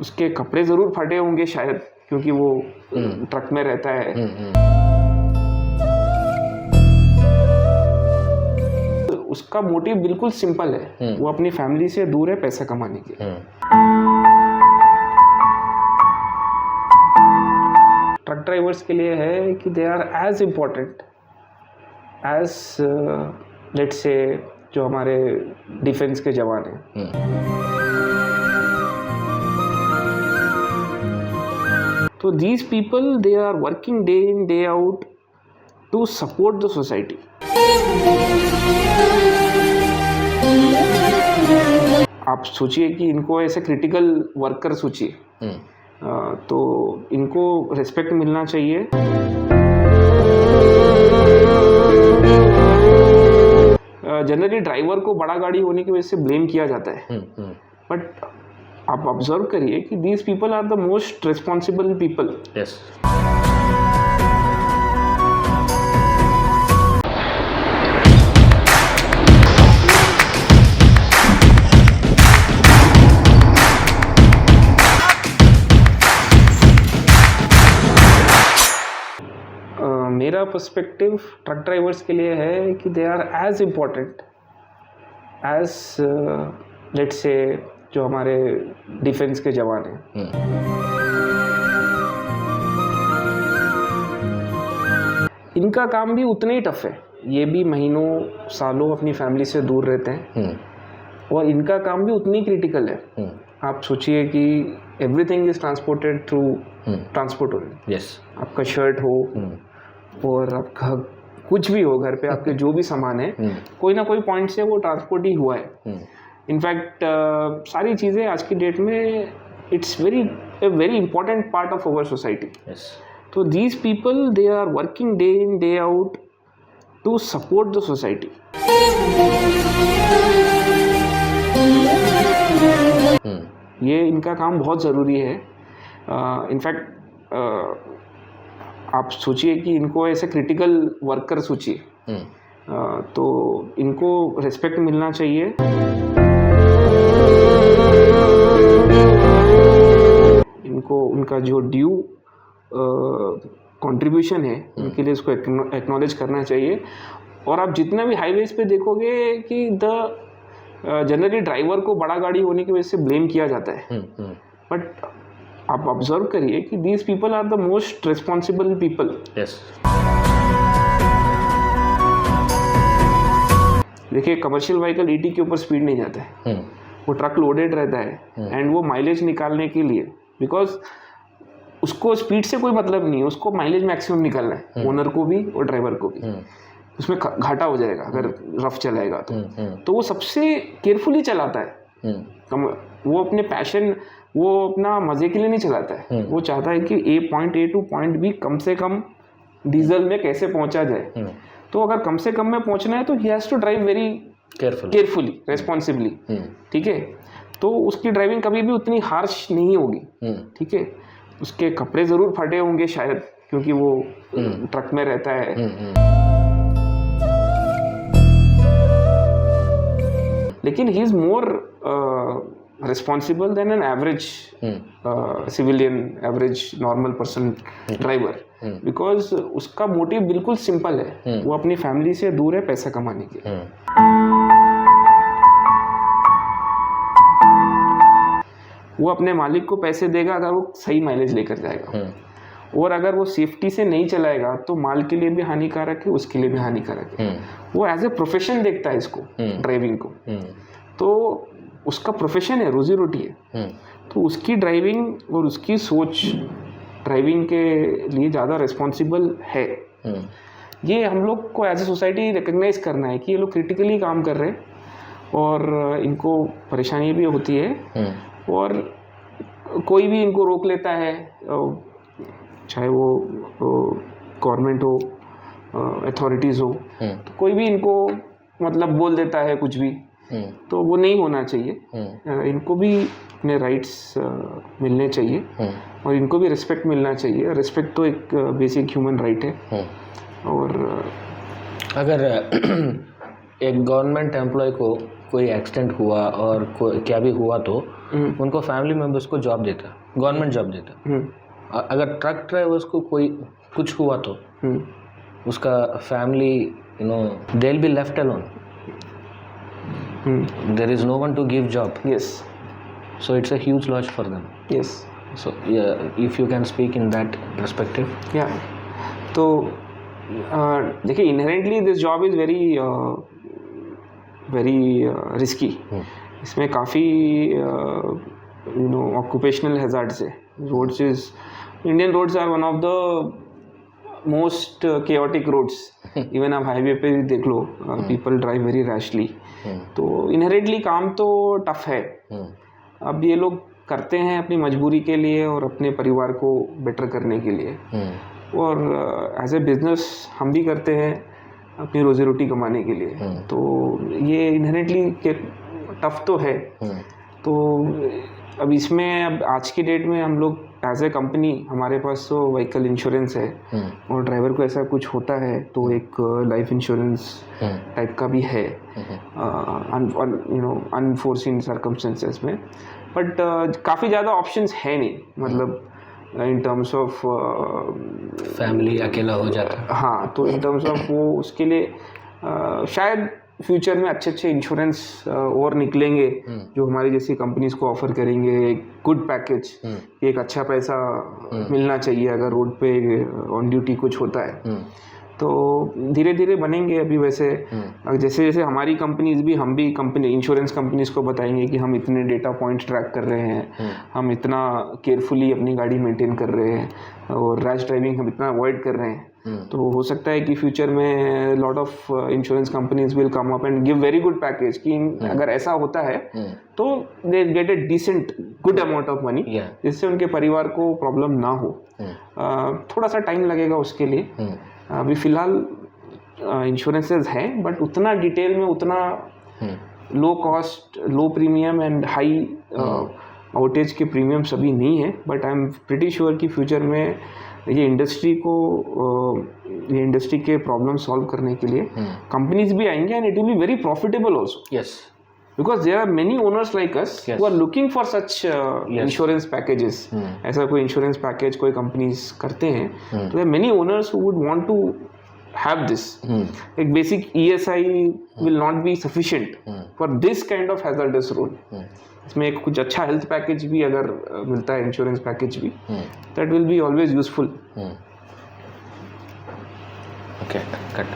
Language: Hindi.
उसके कपड़े ज़रूर फटे होंगे शायद, क्योंकि वो ट्रक में रहता है। तो उसका मोटिव बिल्कुल सिंपल है, वो अपनी फैमिली से दूर है पैसा कमाने के। ट्रक ड्राइवर्स के लिए है कि they are as important as let's say जो हमारे डिफेंस के जवान हैं। तो these people they are working day in day out to support the society. आप सोचिए कि इनको ऐसे क्रिटिकल वर्कर सोचिए, तो इनको रिस्पेक्ट मिलना चाहिए। जनरली ड्राइवर को बड़ा गाड़ी होने की वजह से ब्लेम किया जाता है, बट आप ऑब्जर्व करिए कि these people are the most responsible people. Yes. मेरा पर्सपेक्टिव ट्रक ड्राइवर्स के लिए है कि they are as important as let's say जो हमारे डिफेंस के जवान हैं। इनका काम भी उतना ही टफ है, ये भी महीनों सालों अपनी फैमिली से दूर रहते हैं, और इनका काम भी उतनी क्रिटिकल है। आप सोचिए कि everything is transported through transport only. Yes. आपका शर्ट हो और आपका कुछ भी हो, घर पे आपके जो भी सामान है, कोई ना कोई पॉइंट से वो ट्रांसपोर्ट ही हुआ है। इनफैक्ट सारी चीज़ें आज की डेट में it's very important part of our society. तो these people they are working day in day out to support the society. ये इनका काम बहुत ज़रूरी है। इनफैक्ट आप सोचिए कि इनको ऐसे क्रिटिकल वर्कर सोचिए, तो इनको रिस्पेक्ट मिलना चाहिए। इनको उनका जो ड्यू कंट्रीब्यूशन है उनके लिए उसको एक्नॉलेज करना चाहिए। और आप जितना भी हाईवेज पे देखोगे कि जनरली ड्राइवर को बड़ा गाड़ी होने की वजह से ब्लेम किया जाता है, बट आप ऑब्जर्व करिए कि these people are the most responsible people. Yes. देखिए, कमर्शियल व्हीकल 80 के ऊपर स्पीड नहीं जाता है, वो ट्रक लोडेड रहता है, एंड वो माइलेज निकालने के लिए, बिकॉज उसको स्पीड से कोई मतलब नहीं है, उसको माइलेज मैक्सिमम निकालना है, ओनर को भी और ड्राइवर को भी। उसमें घाटा हो जाएगा अगर रफ चलाएगा तो वो सबसे केयरफुली चलाता है। वो अपने पैशन, वो अपना मजे के लिए नहीं चलाता है, वो चाहता है कि point A to point B कम से कम डीजल में कैसे पहुंचा जाए। तो अगर कम से कम में पहुंचना है तो he has to drive very carefully, responsibly. ठीक है, तो उसकी ड्राइविंग कभी भी उतनी हार्श नहीं होगी। ठीक है, उसके कपड़े ज़रूर फटे होंगे शायद, क्योंकि वो ट्रक में रहता है, लेकिन he is more responsible than an average civilian, average normal person driver, because उसका मोटिव बिल्कुल सिंपल है, वो अपनी फैमिली से दूर है पैसा कमाने के। वो अपने मालिक को पैसे देगा अगर वो सही माइलेज लेकर जाएगा, और अगर वो सेफ्टी से नहीं चलाएगा तो माल के लिए भी हानिकारक है, उसके लिए भी हानिकारक है। वो एज ए प्रोफेशन देखता है इसको, ड्राइविंग को, तो उसका प्रोफेशन है, रोजी रोटी है। तो उसकी ड्राइविंग और उसकी सोच ड्राइविंग के लिए ज़्यादा रिस्पॉन्सिबल है। ये हम लोग को एज ए सोसाइटी रिकग्नाइज करना है कि ये लोग क्रिटिकली काम कर रहे हैं, और इनको परेशानी भी होती है, और कोई भी इनको रोक लेता है, चाहे वो गवर्नमेंट हो, अथॉरिटीज़ हो, तो कोई भी इनको मतलब बोल देता है कुछ भी, तो वो नहीं होना चाहिए। इनको भी अपने राइट्स मिलने चाहिए, और इनको भी रिस्पेक्ट मिलना चाहिए। रिस्पेक्ट तो एक बेसिक ह्यूमन राइट है। और अगर एक गवर्नमेंट एम्प्लॉय को कोई एक्सीडेंट हुआ और क्या भी हुआ, तो उनको फैमिली मेम्बर्स को जॉब देता, गवर्नमेंट जॉब देता। अगर ट्रक ड्राइवर्स को कोई कुछ हुआ तो उसका family they will be left alone, there is no one to give job. Yes, so it's a huge loss for them. Yes, so if you can speak in that perspective. या तो देखिए, inherently this job is very risky. इसमें काफ़ी ऑक्यूपेशनल हैज़ार्ड्स है। Indian roads are one of the most chaotic roads. Even आप हाईवे पे भी देख लो, पीपल ड्राइव वेरी रैशली। तो इनहेरेंटली काम तो टफ है। अब ये लोग करते हैं अपनी मजबूरी के लिए और अपने परिवार को बेटर करने के लिए, और एज ए बिजनेस हम भी करते हैं अपनी रोजी रोटी कमाने के लिए। तो ये इनहेरेंटली टफ तो है। तो अब इसमें, अब आज की डेट में हम लोग एज ए कंपनी, हमारे पास तो व्हीकल इंश्योरेंस है, और ड्राइवर को ऐसा कुछ होता है तो एक लाइफ इंश्योरेंस टाइप का भी है, अनफोर्सीन सर्कमस्टेंसेस में। बट काफ़ी ज़्यादा ऑप्शंस है नहीं, मतलब इन टर्म्स ऑफ फैमिली अकेला हो जाता है। हाँ, तो इन टर्म्स ऑफ वो उसके लिए शायद फ्यूचर में अच्छे अच्छे इंश्योरेंस और निकलेंगे जो हमारी जैसी कंपनीज को ऑफर करेंगे एक गुड पैकेज, एक अच्छा पैसा मिलना चाहिए अगर रोड पे ऑन ड्यूटी कुछ होता है। तो धीरे धीरे बनेंगे। अभी वैसे जैसे जैसे हमारी कंपनीज भी, हम भी कंपनी इंश्योरेंस कंपनीज को बताएंगे कि हम इतने डेटा पॉइंट्स ट्रैक कर रहे हैं, हम इतना केयरफुली अपनी गाड़ी मेंटेन कर रहे हैं, और रैश ड्राइविंग हम इतना अवॉइड कर रहे हैं। तो हो सकता है कि फ्यूचर में lot of insurance companies will come up and give very good package कि अगर ऐसा होता है तो they get a decent good amount of money, जिससे उनके परिवार को प्रॉब्लम ना हो। थोड़ा सा टाइम लगेगा उसके लिए। अभी फ़िलहाल इंश्योरेंसेज हैं, बट उतना डिटेल में, उतना low cost, low premium and high outage के प्रीमियम्स अभी नहीं है। But I am pretty sure कि फ्यूचर में ये इंडस्ट्री के प्रॉब्लम सॉल्व करने के लिए कंपनीज भी आएंगे, and it will be very profitable also. Yes, because there are many owners like us who are looking for such insurance packages. ऐसा कोई insurance package कोई companies करते हैं, तो there are many owners who would want to have this. एक basic ESI will not be sufficient for this kind of hazardous road. इसमें एक कुछ अच्छा health package भी अगर मिलता है, insurance package भी, that will be always useful. Okay, cut.